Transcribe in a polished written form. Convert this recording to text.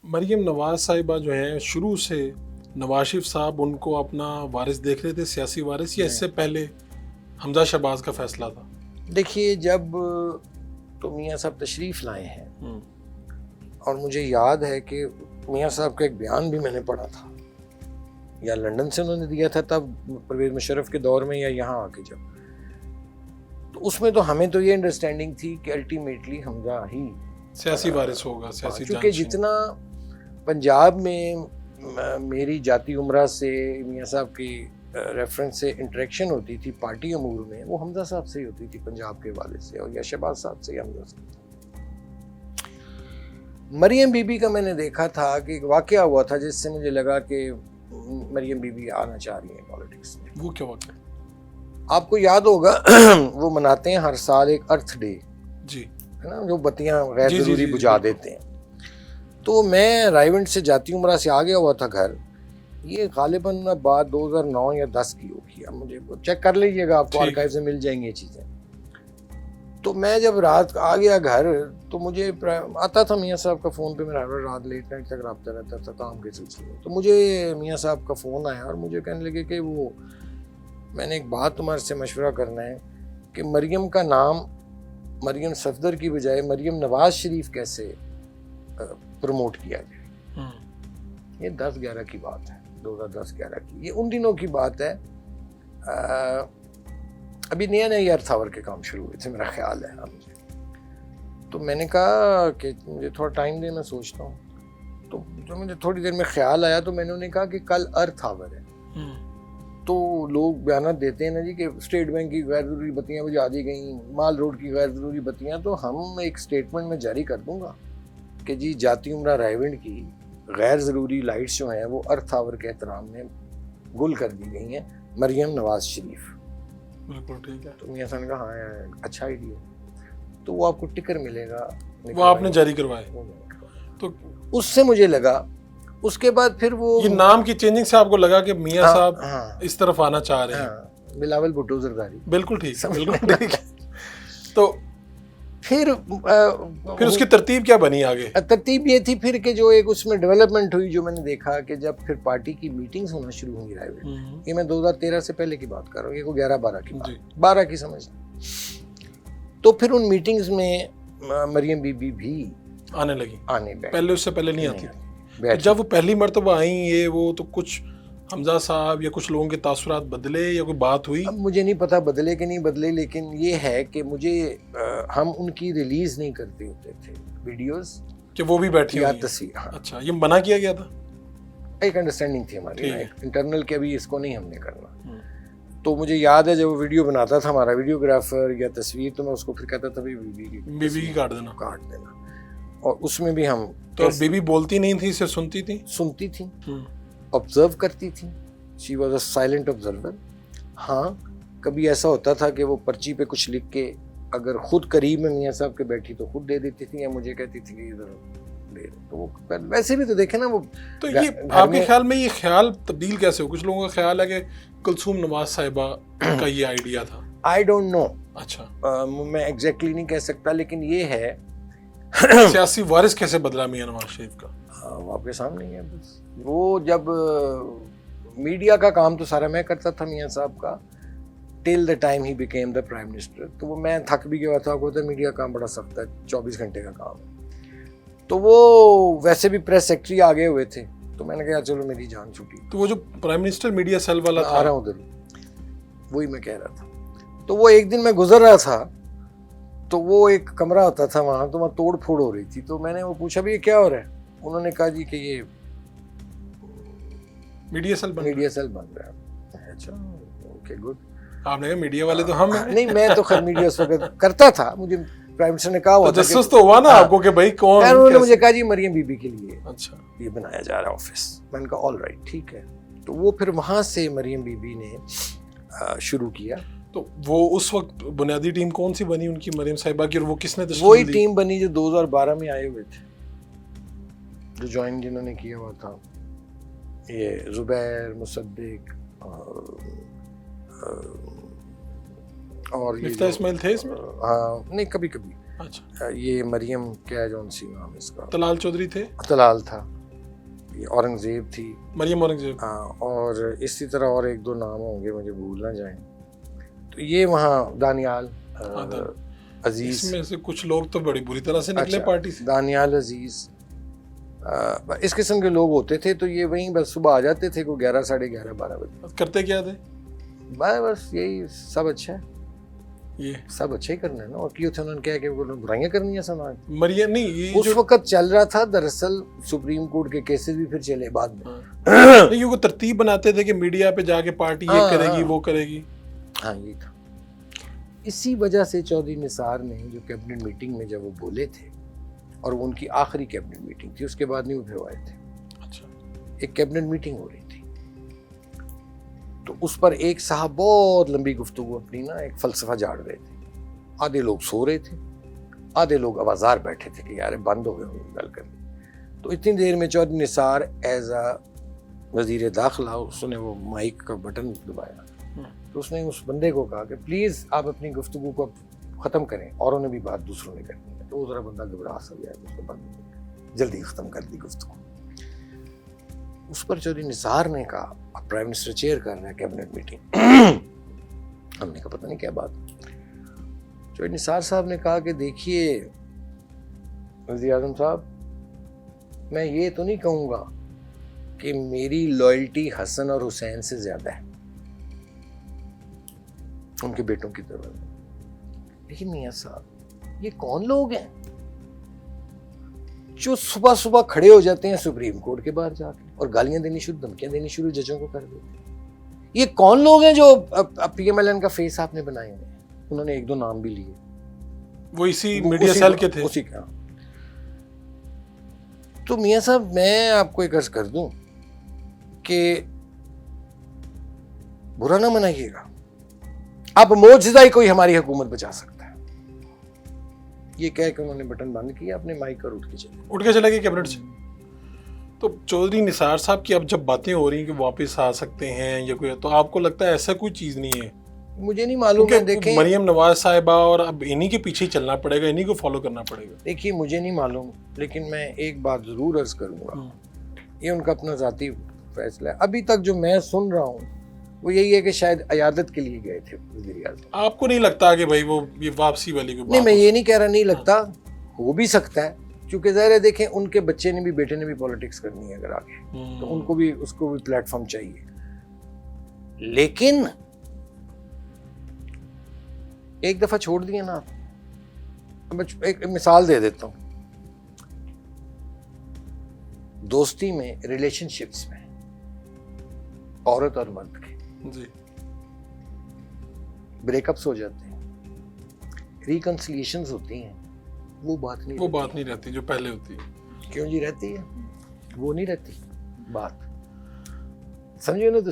مریم نواز صاحبہ جو ہیں شروع سے نواز شریف صاحب ان کو اپنا وارث دیکھ رہے تھے, سیاسی وارث, یا اس سے پہلے حمزہ شہباز کا فیصلہ تھا؟ دیکھیے جب تو میاں صاحب تشریف لائے ہیں اور مجھے یاد ہے کہ میاں صاحب کا ایک بیان بھی میں نے پڑھا تھا, یا لندن سے انہوں نے دیا تھا تب پرویز مشرف کے دور میں, یا یہاں آ کے جب, تو اس میں تو ہمیں تو یہ انڈرسٹینڈنگ تھی کہ الٹیمیٹلی حمزہ ہی سیاسی وارث ہوگا, سیاسی چونکہ جتنا پنجاب میں میری جاتی عمرہ سے میاں صاحب کی ریفرنس سے انٹریکشن ہوتی تھی پارٹی امور میں, وہ حمزہ صاحب سے ہی ہوتی تھی پنجاب کے حوالے سے, اور یا شہباز صاحب سے, یا حمزہ سے. مریم بی بی کا میں نے دیکھا تھا کہ ایک واقعہ ہوا تھا جس سے مجھے لگا کہ مریم بی بی آنا چاہ رہی ہیں پالیٹکس میں. وہ کیا واقعہ؟ آپ کو یاد ہوگا وہ مناتے ہیں ہر سال ایک ارتھ ڈے, جی ہے نا, جو بتیاں غیر ضروری بجھا دیتے ہیں. تو میں رائیونٹ سے جاتی عمرہ سے آ گیا ہوا تھا گھر, یہ غالباً بات 2009 یا 10 کی ہوگی, اب مجھے چیک کر لیجئے گا, آپ کو آرکائیو سے مل جائیں گے یہ چیزیں. تو میں جب رات آ گیا گھر تو مجھے آتا تھا میاں صاحب کا فون پہ, میرا رات لیٹ نائٹ تک رابطہ رہتا تھا کام کے سلسلے میں. تو مجھے میاں صاحب کا فون آیا اور مجھے کہنے لگے کہ وہ میں نے ایک بات تمہارے سے مشورہ کرنا ہے کہ مریم کا نام مریم صفدر کی بجائے مریم نواز شریف کیسے پروموٹ کیا جائے. یہ 10-11 کی بات ہے, 2010-11 کی, یہ ان دنوں کی بات ہے. ابھی نیا نیا ارتھ آور کے کام شروع ہوئے تھے میرا خیال ہے. تو میں نے کہا کہ مجھے تھوڑا ٹائم دے, میں سوچتا ہوں. تو جو مجھے تھوڑی دیر میں خیال آیا تو میں نے انہیں کہا کہ کل ارتھ آور ہے. تو لوگ بیانات دیتے ہیں نا جی کہ اسٹیٹ بینک کی غیر ضروری بتیاں بجھا دی گئیں, مال روڈ کی غیر ضروری بتیاں. تو ہم ایک اسٹیٹمنٹ میں جاری کر دوں گا کہ جی جاتی عمرہ رائیونڈ کی غیر ضروری لائٹس جو ہیں وہ ارتھ آور کے احترام میں گل کر دی گئی ہیں مریم نواز شریف. بالکل ٹھیک ہے. تو میاں صاحب نے کہا ہاں اچھا آئیڈیا, تو وہ آپ کو ٹکر ملے گا, وہ آپ نے جاری کروائے. تو اس سے مجھے لگا, اس کے بعد پھر وہ یہ نام کی چینجنگ سے آپ کو لگا کہ میاں صاحب اس طرف آنا چاہ رہے ہیں. بلاول بھٹو زرداری. بالکل ٹھیک, بالکل ٹھیک. تو پھر اس کی ترتیب کیا بنی آگے؟ ترتیب یہ تھی پھر کہ جو ایک اس میں ڈیولپمنٹ ہوئی, جو میں نے دیکھا کہ جب پھر پارٹی کی میٹنگز ہونا شروع ہوئی رائیونڈ, یہ میں 2013 سے پہلے کی بات کر رہا ہوں, یہ کو 11-12 کی بات, 12 کی سمجھ. تو پھر ان میٹنگز میں مریم بی بی بھی آنے لگی, بیٹھی. پہلے اس سے پہلے نہیں آتی تھی. جب وہ پہلی مرتبہ آئیں یہ وہ, تو کچھ حمزہ صاحب یا کچھ لوگوں کے تاثرات بدلے یا کوئی بات ہوئی؟ اب مجھے نہیں پتا بدلے کہ نہیں بدلے, لیکن یہ ہے کہ مجھے ہم ان کی ریلیز نہیں کرتے ہوتے تھے ویڈیوز کہ وہ بھی بیٹھی یا تصویر. اچھا, یہ منع کیا گیا تھا؟ ایک انڈرسٹینڈنگ تھی ہماری انٹرنل کہ ابھی اس کو نہیں ہم نے کرنا. تو مجھے یاد ہے جب وہ ویڈیو بناتا تھا ہمارا ویڈیوگرافر یا تصویر, تو میں اس کو پھر کہتا تھا بی بی کی کاٹ دینا. اور اس میں بھی ہم تو بی بی بولتی نہیں تھی, صرف سنتی تھی, آبزرو کرتی تھی. She was a silent observer. ہاں کبھی ایسا ہوتا تھا کہ وہ پرچی پہ کچھ لکھ کے اگر خود قریب میں میاں صاحب کے بیٹھی تو خود دے دیتی تھی, یا مجھے کہتی تھی کہ ادھر لے. تو وہ ویسے بھی تو دیکھیں نا, وہ تو یہ آپ کے خیال میں یہ خیال تبدیل کیسے ہو؟ کچھ لوگوں کا خیال ہے کہ کلثوم نواز صاحبہ کا یہ آئیڈیا تھا. I don't know. اچھا, میں ایگزیکٹلی نہیں کہہ سکتا, لیکن یہ ہے سیاسی وارث کیسے بدلا میاں نواز شریف کا؟ وہ آپ کے سامنے ہی ہے. بس وہ جب میڈیا کا کام تو سارا میں کرتا تھا میاں صاحب کا, ٹل دا ٹائم ہی بیکیم دا پرائم منسٹر. تو وہ میں تھک بھی گیا تھا, کوئی میڈیا کام بڑا سخت ہے, 24 گھنٹے کا کام. تو وہ ویسے بھی پریس سیکٹری آگے ہوئے تھے, تو میں نے کہا چلو میری جان چھوٹی. تو وہ جو پرائم منسٹر میڈیا سیل والا تھا, آ رہا ہوں ادھر, وہی میں کہہ رہا تھا. تو وہ ایک دن میں گزر رہا تھا, تو وہ ایک کمرہ ہوتا تھا وہاں, تو وہاں توڑ پھوڑ ہو رہی تھی. تو میں نے وہ پوچھا بھی یہ کیا ہو رہا ہے؟ انہوں نے کہا جی کہ یہ میڈیا سیل بن رہا ہے. اچھا اوکے گڈ. آپ نے کہا میڈیا والے تو ہم ہیں. نہیں, میں تو خیر میڈیا اس وقت کرتا تھا, مجھے پرائم منسٹر نے کہا ہوا تھا, تجسس تو ہوا نا آپ کو کہ بھائی کون. انہوں نے مجھے کہا جی مریم بی بی کے لیے اچھا یہ بنایا جا رہا ہے آفس. میں نے کہا آل رائٹ ٹھیک ہے. تو وہ پھر وہاں سے مریم بی بی نے شروع کیا. تو وہ اس وقت بنیادی ٹیم کون سی بنی ان کی مریم صاحبہ کی, اور وہ کس نے تشکیل دی؟ وہی ٹیم بنی جو 2012 میں آئے ہوئے تھے, جو جوائن جنہوں نے کیا ہوا تھا, یہ زبیر, مصدق اور مفتاح اسماعیل تھے اس میں؟ ہاں نہیں کبھی کبھی. اچھا, یہ مریم کیا ہے جو سی نام اس کا, طلال چودھری تھے. طلال تھا, یہ اورنگزیب تھی، مریم اورنگزیب، ہاں، اور اسی طرح اور ایک دو نام ہوں گے مجھے بھول نہ جائیں. تو یہ وہاں دانیال عزیز، اس میں سے کچھ لوگ تو بڑی بری طرح سے نکلے اچھا، پارٹی سے. دانیال عزیز، اس قسم کے لوگ ہوتے تھے. تو یہ وہیں بس صبح آ جاتے تھے کوئی 11 ساڑھے 11 12 بجے. کرتے کیا تھے بس یہی سب اچھا ہے، یہ سب اچھا ہی کرنا ہے نا. اور کیوں تھے انہوں نے کہا کہ برائیاں کرنی ہے سماج. مریم نہیں، یہ اس وقت چل رہا تھا دراصل سپریم کورٹ کے کیسز بھی پھر چلے بعد میں. نہیں، وہ ترتیب بناتے تھے کہ میڈیا پہ جا کے پارٹی یہ کرے گی وہ کرے گی. ہاں یہ تھا. اسی وجہ سے چودھری نثار نے جو کیبنٹ میٹنگ میں جب وہ بولے تھے، اور وہ ان کی آخری کیبنٹ میٹنگ تھی، اس کے بعد نہیں وہ پھر آئے تھے. اچھا، ایک کیبنٹ میٹنگ ہو رہی تھی تو اس پر ایک صاحب بہت لمبی گفتگو اپنی نا ایک فلسفہ جاڑ رہے تھے. آدھے لوگ سو رہے تھے، آدھے لوگ آوازار بیٹھے تھے کہ یار بند ہو گئے ہوں گل کر. تو اتنی دیر میں چودھری نثار ایز اے وزیر داخلہ اس نے وہ مائک کا بٹن دبایا. تو اس نے اس بندے کو کہا کہ پلیز آپ اپنی گفتگو کو ختم کریں، اوروں نے بھی بات دوسروں نے کرنی ہے. تو وہ ذرا بندہ گھبرا سا گیا، اس کو بند جلدی ختم کر دی گفتگو. اس پر چودھری نثار نے کہا پرائم منسٹر چیئر کر رہا ہے کیبنٹ میٹنگ. ہم نے کہا پتہ نہیں کیا بات. چودھری نثار صاحب نے کہا کہ دیکھیے وزیر اعظم صاحب، میں یہ تو نہیں کہوں گا کہ میری لائلٹی حسن اور حسین سے زیادہ ہے، ان کے بیٹوں کی طرف، لیکن میاں صاحب یہ کون لوگ ہیں جو صبح صبح کھڑے ہو جاتے ہیں سپریم کورٹ کے باہر جا کے اور گالیاں دینی شروع، دھمکیاں دینی شروع ججوں کو کر دیتے ہیں. یہ کون لوگ ہیں جو پی ایم ایل این کا فیس آپ نے بنائے ہوئے ہیں؟ انہوں نے ایک دو نام بھی لیے، وہ اسی میڈیا سیل کے تھے. اسی کا. تو میاں صاحب میں آپ کو ایک عرض کر دوں کہ برا نہ منائیے گا، اب معجزہ ہی کوئی ہماری حکومت بچا سکتا ہے. یہ کہہ کے انہوں نے بٹن بند کیا اپنے مائک پر، اٹھ کے چلے گئے کیبنٹ سے. تو چودھری نثار صاحب کی اب جب باتیں ہو رہی ہیں کہ واپس آ سکتے ہیں یا کوئی، تو آپ کو لگتا ہے ایسا کوئی چیز نہیں ہے؟ مجھے نہیں معلوم ہے. دیکھیں مریم نواز صاحبہ اور اب انہی کے پیچھے چلنا پڑے گا، انہی کو فالو کرنا پڑے گا. دیکھیے مجھے نہیں معلوم، لیکن میں ایک بات ضرور عرض کروں گا، یہ ان کا اپنا ذاتی فیصلہ ہے. ابھی تک جو میں سن رہا ہوں وہ یہی ہے کہ شاید عیادت کے لیے گئے تھے وزیر اعظم. آپ کو نہیں لگتا کہ بھائی وہ یہ واپسی والی نہیں، میں یہ نہیں کہہ رہا نہیں لگتا، ہو بھی سکتا ہے، کیونکہ ظاہر ہے دیکھیں ان کے بچے نے بھی، بیٹے نے بھی پالیٹکس کرنی ہے اگر آگے، تو ان کو بھی، اس کو بھی پلیٹ فارم چاہیے. لیکن ایک دفعہ چھوڑ دیے نا. ایک مثال دے دیتا ہوں. دوستی میں، ریلیشن شپس میں، عورت اور مرد کے بریک اپس ہو جاتے ہیں، ریکنسلیشنز ہوتی ہیں، وہ بات نہیں رہتی جو پہلے ہوتی ہے. کیوں جی رہتی ہے؟ وہ نہیں رہتی بات، سمجھو نا. تو